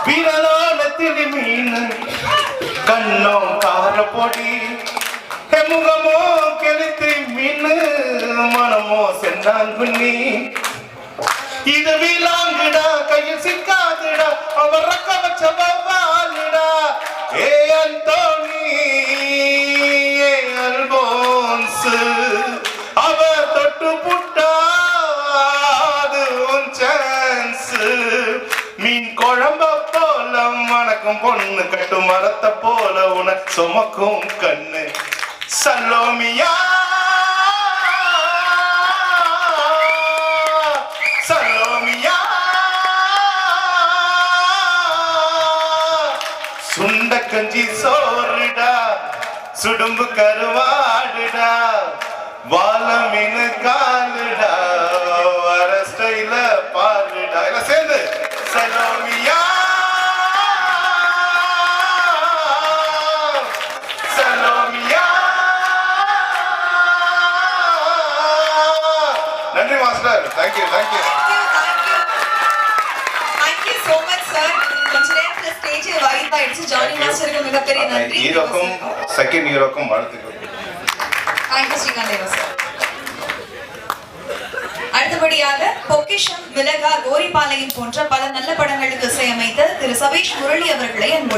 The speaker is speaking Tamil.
விரலோலத்தில் மீன் கண்ணோ காரப்பொடி முகமோ கெளுத்தி மீன் மனமோ சென்னாங்குண்ணி இது விலாங்குடா கையில் சிக்காதுடா அவர் ரக்க வச்ச வவ்வாலுடா ஏ அந்தோனி ஏ அல்போன்ஸ் அவ தொட்டு புட்டா அது உன் சான்ஸ் மீன் குழம்ப போல மணக்கும் பொண்ணு கட்டு மரத்தை போல உன சுமக்கும் கண்ணு சல்லோமியா சல்லோமியா சுண்ட கஞ்சி சோறுடா சுடும்பு கருவாடுடா வாழ மீன் காலுடா வர ஸ்டைல பாருடா எல்லாம் சேர்ந்து சலோமியா சலோமியா. நன்றி master. Thank you thank you. Thank you so much sir. கொஞ்ச நேரத்துல ஸ்டேஜ் வைப் ஆயிடுச்சு. ஜானி மாஸ்டருக்கு மிகப்பெரிய நன்றி. ஹீரோக்கும் செகண்ட் ஹீரோக்கும் வாழ்த்துக்கள். Thank you Srikanth sir. அடுத்தபடியாக பொக்கிஷம், விலகா, கோரிப்பாளையம் போன்ற பல நல்ல படங்களுக்கு இசையமைத்த திரு சபீஷ் முரளி அவர்களை அன்போடு